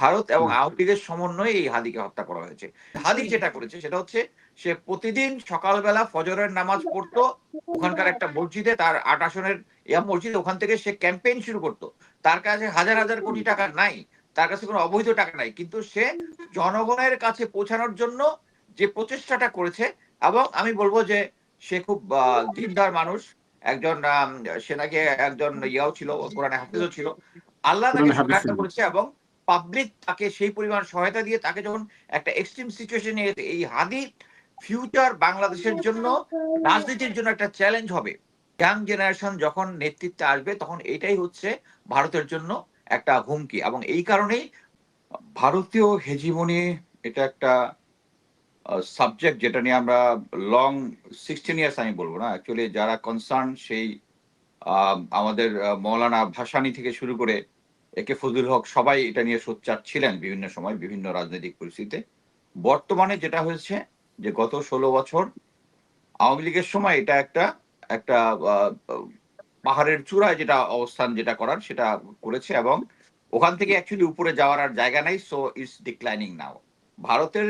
ভারত এবং হুম। আওয়ামী লীগের সমন্বয়ে এই হাদিকে হত্যা করা হয়েছে। হাদি যেটা করেছে সেটা হচ্ছে সে প্রতিদিন সকালবেলা ফজরের নামাজ পড়তো ওখানকার একটা মসজিদে, তার ৮ আসনের মসজিদ, ওখান থেকে সে ক্যাম্পেইন শুরু করত। তার কাছে হাজার হাজার কোটি টাকা নাই, তার কাছে কোনো অবৈধ টাকা নাই, কিন্তু সে জনগণের কাছে পৌঁছানোর জন্য যে প্রচেষ্টাটা করেছে, এবং আমি বলবো যে সে খুব দিনদার মানুষ, একজন সে নাকি একজন ইয়াও ছিল, কোরআনে হাফেজও ছিল। আল্লাহ তাকে কোরআনে হাফেজ সহায়তা ছিলেন। করেছে এবং পাবলিক তাকে সেই পরিমাণ সহায়তা দিয়ে তাকে যখন একটা এক্সট্রিম সিচুয়েশন নিয়ে গেছে, এই হাদি ফিউচার বাংলাদেশের জন্য, রাজনীতির জন্য একটা চ্যালেঞ্জ হবে। ইয়াং জেনারেশন যখন নেতৃত্বে আসবে তখন এটাই হচ্ছে ভারতের জন্য একটা হুমকি, এবং এই কারণেই ভারতীয় হেজিমনি এটা একটা সাবজেক্ট যেটা নিয়ে আমরা লং 16 ইয়ার্স আমি বলবো না, অ্যাকচুয়ালি যারা কনসার্ন সেই আমাদের মৌলানা ভাসানী থেকে শুরু করে একে ফজলুল হক সবাই এটা নিয়ে সোচ্চার ছিলেন বিভিন্ন সময় বিভিন্ন রাজনৈতিক পরিস্থিতিতে। বর্তমানে যেটা হয়েছে যে গত ১৬ বছর আওয়ামী লীগের সময় এটা একটা একটা আ আ পাহাড়ের চূড়ায় যেটা অবস্থান যেটা করার সেটা করেছে, এবং ওখান থেকে অ্যাকচুয়ালি উপরে যাওয়ার আর জায়গা নাই। সো ইটস ডিক্লাইনিং নাও। ভারতের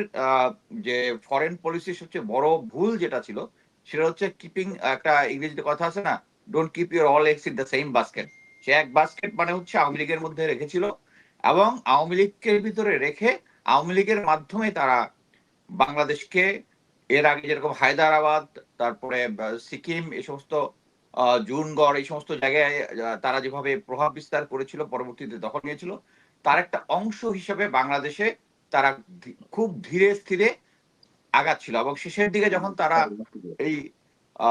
যে ফরেন পলিসির সবচেয়ে বড় ভুল যেটা ছিল সেটা হচ্ছে কিপিং, একটা ইংরেজিতে কথা আছে না? Don't keep your all eggs in the same basket. সে এক বাস্কেট মানে হচ্ছে আওয়ামী লীগের মধ্যে রেখেছিল, এবং আওয়ামী লীগের ভিতরে রেখে আওয়ামী লীগের মাধ্যমে তারা বাংলাদেশকে, এর আগে যেরকম হায়দ্রাবাদ, তারপরে সিকিম, এই সমস্ত জুনগড়, এই সমস্ত জায়গায় তারা যেভাবে প্রভাব বিস্তার করেছিল, পরবর্তীতে দখল নিয়েছিল, তার একটা অংশ হিসেবে বাংলাদেশে তারা খুব ধীরে স্থিরে আগাচ্ছিল, এবং শেষের দিকে যখন তারা এই আ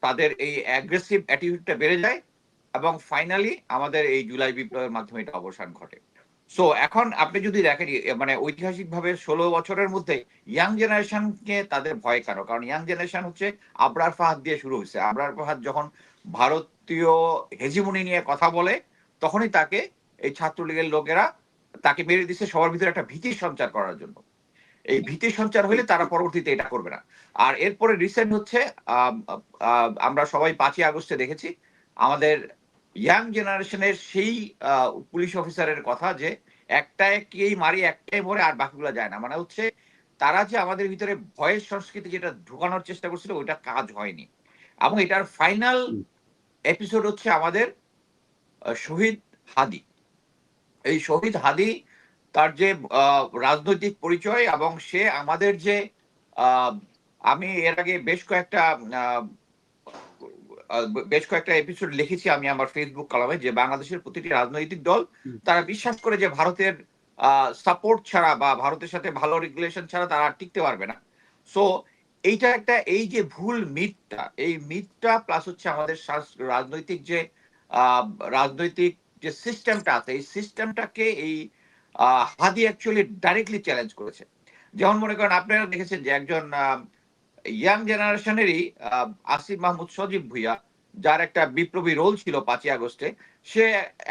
তাদের এই অ্যাগ্রেসিভ অ্যাটিটিউডটা বেড়ে যায়, এবং ফাইনালি আমাদের এই জুলাই বিপ্লবের মাধ্যমে এটা অবসান ঘটে। সো এখন আপনি যদি দেখেন মানে ঐতিহাসিকভাবে ১৬ বছরের মধ্যে ইয়াং জেনারেশনকে তাদের ভয় কেন? কারণ ইয়াং জেনারেশন হচ্ছে আবরার ফাহাদ দিয়ে শুরু হইছে। আবরার ফাহাদ যখন ভারতীয় হেজিমনি নিয়ে কথা বলে, তখনই তাকে এই ছাত্রলীগের লোকেরা তাকে মেরে দিছে সবার ভিতরে একটা ভীতির সঞ্চার করার জন্য। এই ভীতি সঞ্চার হইলে তারা পরবর্তীতে এটা করবে না। আর এরপরে রিসেন্ট হচ্ছে আম আ আ আমরা সবাই ৫ই আগস্টে দেখেছি আমাদের ইয়াং জেনারেশনের সেই আ পুলিশ অফিসারের কথা যে, একটাকেই মারি, একটাই মরে আর বাকিগুলা যায় না। মানে হচ্ছে তারা যে আমাদের ভিতরে ভয়ের সংস্কৃতি যেটা ঢুকানোর চেষ্টা করছিল ওইটা কাজ হয়নি। এবং এটার ফাইনাল হুম। এপিসোড হচ্ছে আমাদের শহীদ হাদি। এই শহীদ হাদি তার যে আ রাজনৈতিক পরিচয়, এবং সে আমাদের যে আ আমি এর আগে আ বেশ কয়েকটা এপিসোড লিখেছি আমি আমার Facebook কলামে যে বাংলাদেশের প্রতিটি রাজনৈতিক দল হুম। তারা বিশ্বাস করে যে ভারতের আ সাপোর্ট ছাড়া বা ভারতের সাথে ভালো রিলেশন ছাড়া তারা আর টিকতে পারবে না। সো এইটা একটা, এই যে ভুল মিথটা, এই মিথটা প্লাস হচ্ছে আমাদের রাজনৈতিক যে আ রাজনৈতিক যে সিস্টেমটা আছে, এই সিস্টেমটাকে এই আ হাদি অ্যাকচুয়ালি ডাইরেক্টলি চ্যালেঞ্জ করেছে। যেমন মনে করেন আপনারা দেখেছেন যে একজন ইয়াং জেনারেশনেরই আসিফ মাহমুদ সজীব ভুইয়া, যার একটা বিপ্লবী রোল ছিল ৫ই আগস্টে, সে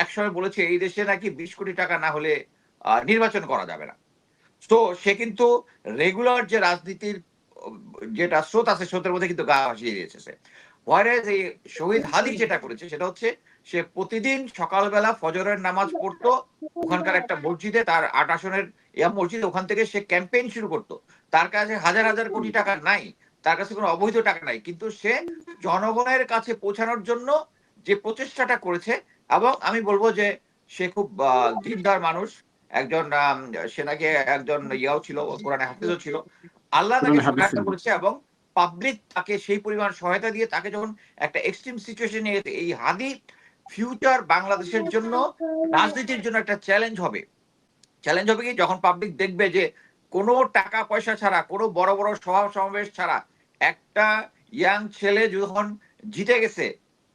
একসময় বলেছে এই দেশে নাকি ২০ কোটি টাকা না হলে নির্বাচন করা যাবে না। তো সে কিন্তু রেগুলার যে রাজনীতির অ যেটা স্রোত আছে, স্রোতের মধ্যে কিন্তু গা ভাসিয়ে দিয়েছে সে। হোয়ারেজ এই শহীদ হাদি যেটা করেছে সেটা হচ্ছে সে প্রতিদিন সকালবেলা ফজরের নামাজ পড়তো ওখানকার একটা মসজিদে, তার ৮ আসনের মসজিদ, ওখান থেকে সে ক্যাম্পেইন শুরু করত। তার কাছে হাজার হাজার কোটি টাকা নাই, তার কাছে কোনো অবৈধ টাকা নাই, কিন্তু সে জনগণের কাছে পৌঁছানোর জন্য যে প্রচেষ্টাটা করেছে, এবং আমি বলব যে সে খুব দিনদার মানুষ, একজন সে নাকি একজন ইয়াও ছিল, কোরআনে হাফেজও ছিল। আল্লাহ তাকে কোরআনে হাফেজ সহায়তা ছিলেন। করেছে, এবং পাবলিক তাকে সেই পরিমাণ সহায়তা দিয়ে তাকে যখন একটা এক্সট্রিম সিচুয়েশন নিয়ে গেছে, এই হাদি ফিউচার বাংলাদেশের জন্য, রাজনীতির জন্য একটা চ্যালেঞ্জ হবে। চ্যালেঞ্জ হবে কি, যখন পাবলিক দেখবে যে কোনো টাকা পয়সা ছাড়া, কোনো বড় বড় সভা সমাবেশ ছাড়া একটা ইয়াং ছেলে যখন জিতে গেছে,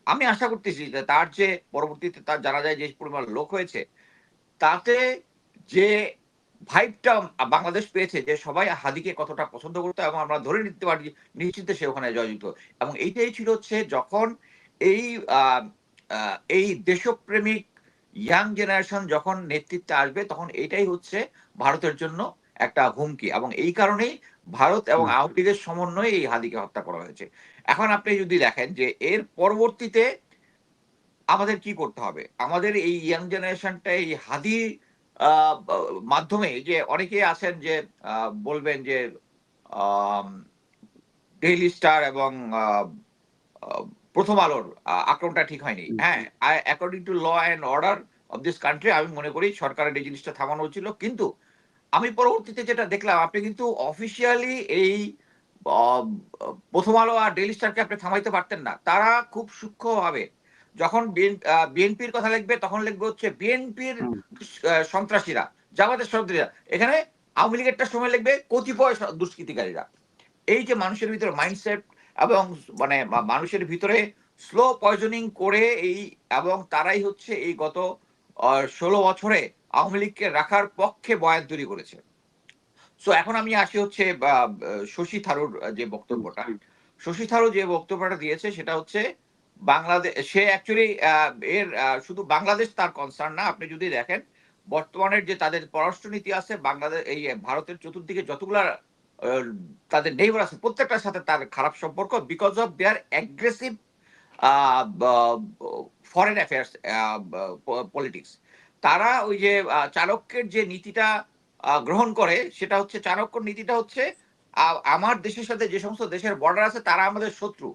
আমি আশা করতেছি যে তার যে পরবর্তীতে তার জানা যায় যে পরিমাণ লোক হয়েছে, তাতে যে ভাইবটা বাংলাদেশ পেয়েছে যে সবাই হাদিকে কতটা পছন্দ করতো, এবং আমরা ধরে নিতে পারি নিশ্চিন্তে সে ওখানে জয়যুক্ত। এবং এইটাই ছিল হচ্ছে যখন এই আ আ এই দেশপ্রেমিক ইয়াং জেনারেশন যখন নেতৃত্বে আসবে তখন এটাই হচ্ছে ভারতের জন্য একটা হুমকি, এবং এই কারণেই ভারত এবং হুম। আওয়ামী লীগের সমন্বয়ে এই হাদিকে হত্যা করা হয়েছে। এখন আপনি যদি দেখেন যে এর পরবর্তীতে আমাদের কি করতে হবে? আমাদের এই ইয়াং জেনারেশনটা এই হাদি মাধ্যমে যে অনেকেই আছেন যে বলবেন যে ডেইলি স্টার এবং প্রথম আলোর আক্রমণটা ঠিক হয়নি। হ্যাঁ, according to law and order of this country আমি মনে করি সরকারের এই জিনিসটা থামানো উচিত। কিন্তু আমি পরবর্তীতে যেটা দেখলাম আপনি কিন্তু অফিসিয়ালি এই আ প্রথম আলো আর ডেইলি স্টারকে আপনি থামাইতে পারতেন না। তারা খুব সূক্ষ্মভাবে যখন বিএনপির কথা লিখবে তখন লিখবে হচ্ছে বিএনপির সন্ত্রাসীরা, জামাতের সন্ত্রাসীরা। এখানে আওয়ামী লীগেরটা সময় লিখবে কতিপয় দুষ্কৃতিকারীরা। এই যে মানুষের ভিতরে মাইন্ডসেট এবং মানে মানুষের ভিতরে স্লো পয়জনিং করে এই এবং তারাই হচ্ছে এই গত ১৬ বছরে আওয়ামী লীগকে রাখার পক্ষে বয়ান তৈরি করেছে। সো এখন আমি আসি হচ্ছে শশী থারুর যে বক্তব্যটা। শশী থারুর যে বক্তব্যটা দিয়েছে সেটা হচ্ছে সে অ্যাকচুয়ালি এর শুধু বাংলাদেশ তার কনসার্ন না। আপনি যদি দেখেন বর্তমানের যে তাদের পররাষ্ট্র নীতি আছে এই ভারতের চতুর্দিকে যতগুলা আ তাদের নেইবার আছে প্রত্যেকটার সাথে তার খারাপ সম্পর্ক বিকজ অফ দেয়ার অ্যাগ্রেসিভ আ বা ফরেন অ্যাফেয়ার্স পলিটিক্স। তারা ওই যে চাণক্যের যে নীতিটা গ্রহণ করে সেটা হচ্ছে চাণক্যর নীতিটা হচ্ছে আমার দেশের সাথে যে সমস্ত দেশের বর্ডার আছে তারা আমাদের শত্রু।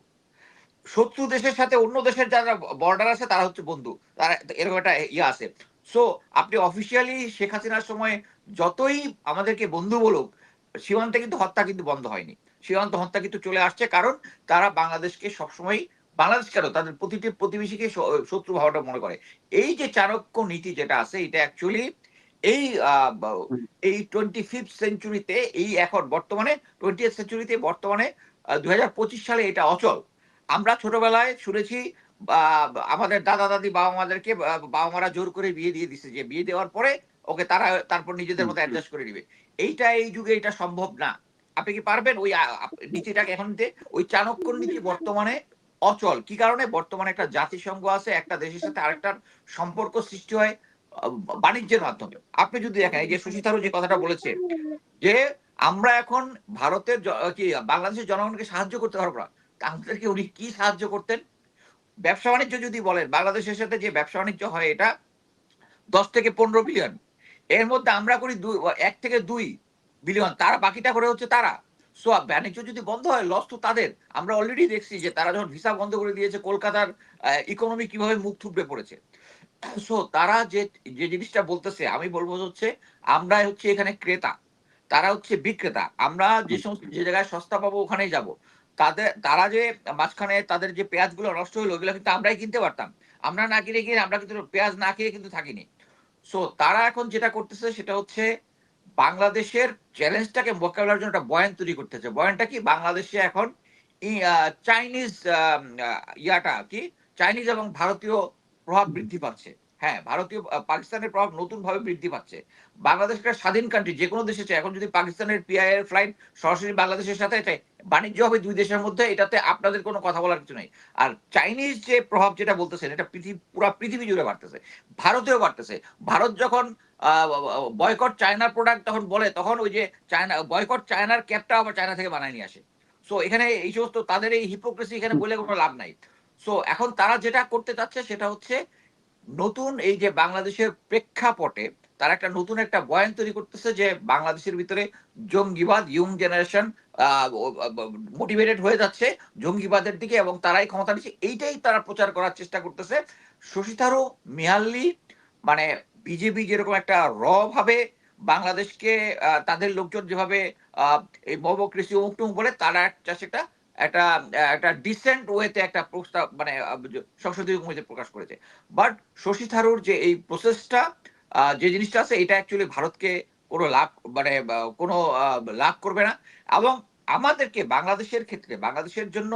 শত্রু দেশের সাথে অন্য দেশের যারা বর্ডার আছে তারা হচ্ছে বন্ধু। তারা এরকম একটা ইয়ে আছে। সো আপনি অফিসিয়ালি শেখ হাসিনার সময় যতই আমাদেরকে বন্ধু বলুক, সীমান্তে কিন্তু হত্যা কিন্তু বন্ধ হয়নি। সীমান্ত হত্যা কিন্তু চলে আসছে কারণ তারা বাংলাদেশকে সবসময় বাংলাদেশ কেন তাদের প্রতিটি প্রতিবেশীকে শত্রু ভাবাটা মনে করে। এই যে চাণক্য নীতি যেটা আছে এটা অ্যাকচুয়ালি এই আ বা এই 25th সেঞ্চুরিতে এই এখন বর্তমানে 20th সেঞ্চুরিতে বর্তমানে ২০২৫ সালে এটা অচল। আমরা ছোটবেলায় শুনেছি বা আমাদের দাদা-দাদি বাবা-মাদেরকে বাবা-মারা জোর করে বিয়ে দিয়ে দিছে যে বিয়ে দেওয়ার পরে ওকে তারা তারপর নিজেদের মতো অ্যাডজাস্ট করে নিবে। এইটা এই যুগে এটা সম্ভব না। আপনি কি পারবেন ওই নীতিটাকে এখন নিতে? ওই চাণক্যর নীতি বর্তমানে অচল। কি কারণে? বর্তমানে একটা জাতিসংঘ আছে, একটা দেশের সাথে আরেকটার সম্পর্ক সৃষ্টি হয় আ বাণিজ্যের মাধ্যমে। আপনি যদি দেখেন এই যে শশী থারুর যে কথাটা বলেছে যে আমরা এখন ভারতের কি বাংলাদেশের জনগণকে সাহায্য করতে পারব না। আমাদেরকে উনি কি সাহায্য করতেন? ব্যবসা-বাণিজ্য যদি বলেন, বাংলাদেশের সাথে যে ব্যবসা-বাণিজ্য হয় এটা ১০ থেকে ১৫ বিলিয়ন। এর মধ্যে আমরা করি ১ থেকে ২ বিলিয়ন। তারা বাকিটা করে হচ্ছে তারা। সো বাণিজ্য যদি বন্ধ হয় লস তো তাদের। আমরা অলরেডি দেখছি যে তারা যখন ভিসা বন্ধ করে দিয়েছে কলকাতার ইকোনমি কিভাবে মুখ থুবড়ে পড়েছে। সো তারা যে জিনিসটা বলতেছে আমি বলব হচ্ছে আমরা হচ্ছে এখানে ক্রেতা। তারা হচ্ছে বিক্রেতা। আমরা যে জায়গায় সস্তা পাবো ওখানেই যাবো। তারা যে মাঝখানে তাদের যে পেঁয়াজগুলো নষ্ট হইলো ওগুলো কিন্তু আমরাই কিনতে পারতাম। আমরা না কিনে গিয়ে আমরা কিন্তু পেঁয়াজ না খেয়ে কিন্তু থাকিনি। সো তারা এখন যেটা করতেছে সেটা হচ্ছে বাংলাদেশের চ্যালেঞ্জটাকে মোকাবিলার জন্য একটা বয়ান তৈরি করতেছে। বয়ানটা কি? বাংলাদেশে এখন ই আ চাইনিজ ইয়াটা কি? চাইনিজ এবং ভারতীয় প্রভাব বৃদ্ধি পাচ্ছে। হ্যাঁ, ভারতীয় পাকিস্তানের প্রভাব নতুনভাবে বৃদ্ধি পাচ্ছে। বাংলাদেশ একটা স্বাধীন কান্ট্রি যেকোনো দেশে চায়। এখন যদি পাকিস্তানের পিআইএ এর ফ্লাইট সরাসরি বাংলাদেশের সাথে চায়, বাণিজ্য হবে ২ দেশের মধ্যে এটাতে আপনাদের কোনো কথা বলার কিছু নাই। আর চাইনিজ যে প্রভাব যেটা বলতেছেন এটা পুরা পৃথিবী জুড়ে বাড়তেছে। ভারতেও বাড়তেছে। ভারত যখন আ বয়কট চায়নার প্রোডাক্ট তখন বলে তখন ওই যে বয়কট চায়নার ক্যাপটা আবার চায়না থেকে বানায় নিয়ে আসে। সো এখানে এই সমস্ত তাদের এই হিপোক্রেসি এখানে বলে কোনো লাভ নাই। সো এখন তারা যেটা করতে চাচ্ছে সেটা হচ্ছে নতুন এই যে বাংলাদেশের প্রেক্ষাপটে তারা একটা নতুন একটা বয়ান তৈরি করতেছে যে বাংলাদেশের ভিতরে জঙ্গিবাদ ইয়ং জেনারেশন মোটিভেটেড হয়ে যাচ্ছে জঙ্গিবাদের দিকে এবং তারাই ক্ষমতা নিচ্ছে এইটাই তারা প্রচার করার চেষ্টা করতেছে। শশী থারুর মেয়ারলি মানে বিজেপি যেরকম একটা ভাবে বাংলাদেশকে তাদের লোকজন যেভাবে এই মবক্রেসি অমুক টুমুক বলে তারা সেটা একটা একটা ডিসেন্ট ওয়েতে একটা প্রস্তাব মানে সংসদীয় কমিটিতে প্রকাশ করেছে। বাট শশী থারুর যে এই প্রসেসটা যে জিনিসটা আছে এটা অ্যাকচুয়ালি ভারতকে কোনো লাভ মানে কোনো লাভ করবে না এবং আমাদেরকে বাংলাদেশের ক্ষেত্রে বাংলাদেশের জন্য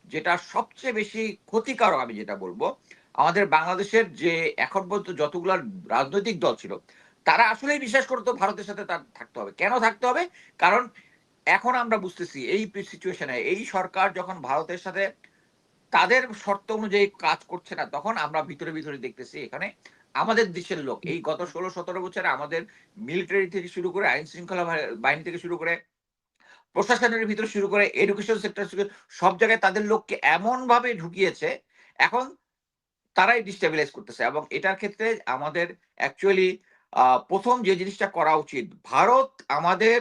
যেটা সবচেয়ে বেশি ক্ষতিকারক আমি যেটা বলবো আমাদের বাংলাদেশের যে এখন পর্যন্ত যতগুলা রাজনৈতিক দল ছিল তারা আসলেই বিশ্বাস করতো ভারতের সাথে তার থাকতে হবে। কেন থাকতে হবে? কারণ এখন আমরা বুঝতেছি এই সিচুয়েশনে এই সরকার যখন ভারতের সাথে তাদের শর্ত অনুযায়ী কাজ করছে না তখন আমরা ভিতরে দেখতেছি এখানে আমাদের দেশের লোক এই গত ১৬-১৭ বছরে আমাদের মিলিটারি থেকে শুরু করে আইন শৃঙ্খলা বাহিনী থেকে শুরু করে প্রশাসনের ভিতরে শুরু করে এডুকেশন সেক্টর সব জায়গায় তাদের লোককে এমন ভাবে ঢুকিয়েছে এখন তারাই ডিস্টেবিলাইজ করতেছে এবং এটার ক্ষেত্রে আমাদের অ্যাকচুয়ালি প্রথম যে জিনিসটা করা উচিত, ভারত আমাদের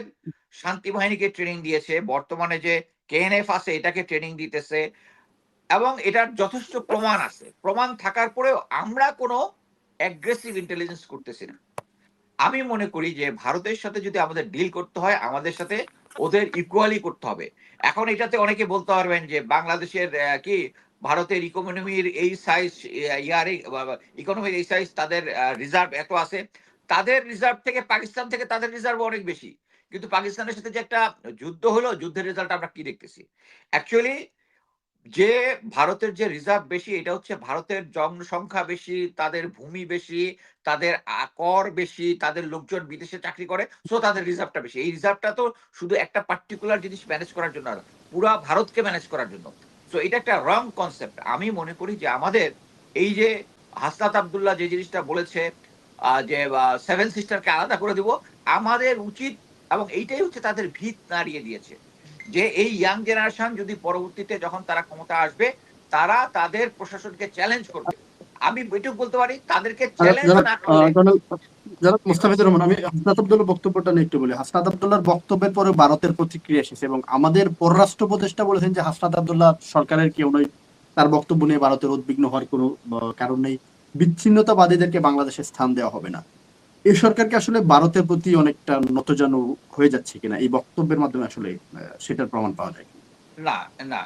শান্তি বাহিনীকে ট্রেনিং দিয়েছে, বর্তমানে যে কেএনএফ আছে এটাকে ট্রেনিং দিতেছে, এবং এটার যথেষ্ট প্রমাণ আছে। প্রমাণ থাকার পরেও আমরা কোনো অ্যাগ্রেসিভ ইন্টেলিজেন্স করতেছি না। আমি মনে করি যে ভারতের সাথে যদি আমাদের ডিল করতে হয়, আমাদের সাথে ওদের ইকুয়ালি করতে হবে। এখন এটাতে অনেকে বলতে পারবেন যে বাংলাদেশের কি ভারতের ইকোনমির এই সাইজ, ইয়ারে ইকোনমির এই সাইজ, তাদের রিজার্ভ এত আছে, তাদের রিজার্ভ থেকে পাকিস্তান থেকে তাদের রিজার্ভ অনেক বেশি। কিন্তু পাকিস্তানের সাথে যে একটা যুদ্ধ হলো, যুদ্ধের রেজাল্ট আমরা কি দেখতেছি? অ্যাকচুয়ালি যে ভারতের যে রিজার্ভ বেশি, এটা হচ্ছে ভারতের জনসংখ্যা বেশি, তাদের ভূমি বেশি, তাদের কর বেশি, তাদের লোকজন বিদেশে চাকরি করে, সো তাদের রিজার্ভটা বেশি। এই রিজার্ভটা তো শুধু একটা পার্টিকুলার জিনিস ম্যানেজ করার জন্য না, পুরা ভারতকে ম্যানেজ করার জন্য। সো এটা একটা রং কনসেপ্ট। আমি মনে করি যে আমাদের এই যে হাসনাত আব্দুল্লাহ যে জিনিসটা বলেছে, যে সেভেন সিস্টারকে আলাদা করে দিব, আমাদের উচিত, এবং এইটাই হচ্ছে তাদের ভিত নাড়িয়ে দিয়েছে, যে এই ইয়াং জেনারেশন যদি পরবর্তীতে যখন তারা ক্ষমতা আসবে, তারা তাদের প্রশাসনকে চ্যালেঞ্জ করবে। আমি এটুকু বলতে পারি, তাদেরকে চ্যালেঞ্জ না করলে। যারা মুস্তাফিজুর রহমান, আমি হাসনাত আব্দুল্লাহ বক্তব্যটা নিয়ে একটু বলি। হাসনাত আব্দুল্লাহর বক্তব্যের পরে ভারতের প্রতিক্রিয়া এসেছে এবং আমাদের পররাষ্ট্র উপদেষ্টা বলেছেন যে হাসনাত আব্দুল্লাহ সরকারের কেউ নয়, তার বক্তব্য নিয়ে ভারতের উদ্বিগ্ন হওয়ার কোনো কারণ নেই, বিচ্ছিন্নতাবাদীদেরকে বাংলাদেশে স্থান দেওয়া হবে না। এই সরকারকে আসলে ভারতের প্রতি অনেকটা নতজানু হয়ে যাচ্ছে কিনা এই বক্তব্যের মাধ্যমে আসলে সেটার প্রমাণ পাওয়া যায়? না, না,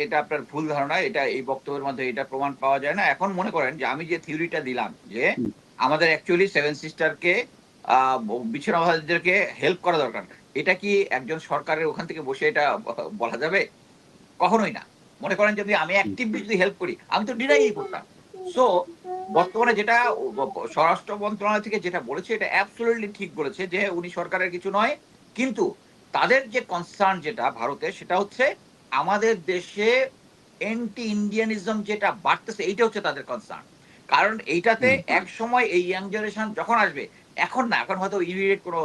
এটা আপনার ভুল ধারণা। এটা এই বক্তব্যের মধ্যে এটা প্রমাণ পাওয়া যায় না। এখন মনে করেন যে আমি যে থিওরিটা দিলাম যে আমাদের অ্যাকচুয়ালি সেভেন সিস্টারকে বিচ্ছিন্নতাবাদীদেরকে হেল্প করা দরকার, এটা কি একজন সরকারের ওখান থেকে বসে এটা বলা যাবে? কখনোই না। মনে করেন যদি আমি অ্যাক্টিভলি যদি হেল্প করি, আমি তো ডিনাই করতাম। সো বর্তমানে যেটা স্বরাষ্ট্র মন্ত্রণালয় থেকে যেটা বলেছে, এটা অ্যাবসলিউটলি ঠিক বলেছে যে উনি সরকারের কিছু নয়, কিন্তু তাদের যে কনসার্ন যেটা ভারতে, সেটা হচ্ছে আমাদের দেশে এন্টি ইন্ডিয়ানিজম যেটা বাড়তেছে, এইটা হচ্ছে তাদের কনসার্ন। কারণ এইটাতে এক সময় এই ইয়াং জেনারেশন যখন আসবে, এখন না, এখন হয়তো ইমিডিয়েট কোনো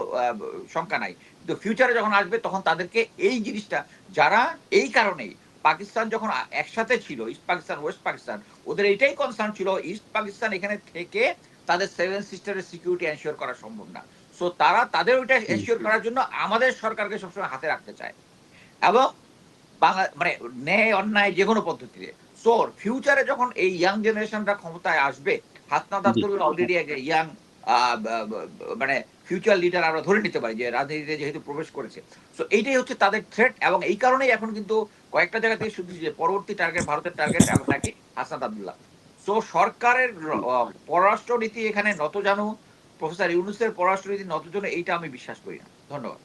শঙ্কা নাই, কিন্তু ফিউচারে যখন আসবে তখন তাদেরকে এই জিনিসটা, যারা এই কারণেই পাকিস্তান যখন একসাথে ছিল, ইস্ট পাকিস্তান ওয়েস্ট পাকিস্তান, ওদের এটাই কনসার্ন ছিল ইস্ট পাকিস্তান এখানে থেকে তাদের সেভেন সিস্টারের সিকিউরিটি এনশিওর করা সম্ভব না। সো তারা তাদের ওইটা এনশিওর করার জন্য আমাদের সরকারকে সবসময় হাতে রাখতে চায়, এবং বাংলা মানে ন্যায় অন্যায় যে কোনো পদ্ধতিতে। সো ফিউচারে যখন এই ইয়াং জেনারেশনটা ক্ষমতায় আসবে, হাসনাত আব্দুল্লাহ অলরেডি একটা ইয়াং মানে ফিউচার লিডার আমরা ধরে নিতে পারি, যে রাজনীতিতে যেহেতু প্রবেশ করেছে। সো এইটাই হচ্ছে তাদের থ্রেট, এবং এই কারণেই এখন কিন্তু কয়েকটা জায়গা থেকে শুধু যে পরবর্তী টার্গেট, ভারতের টার্গেট নাকি হাসনাত আব্দুল্লাহ। সো সরকারের পররাষ্ট্র নীতি এখানে নতজানু, প্রফেসর ইউনূসের পররাষ্ট্র নীতি নতজানু, এইটা আমি বিশ্বাস করি না। ধন্যবাদ।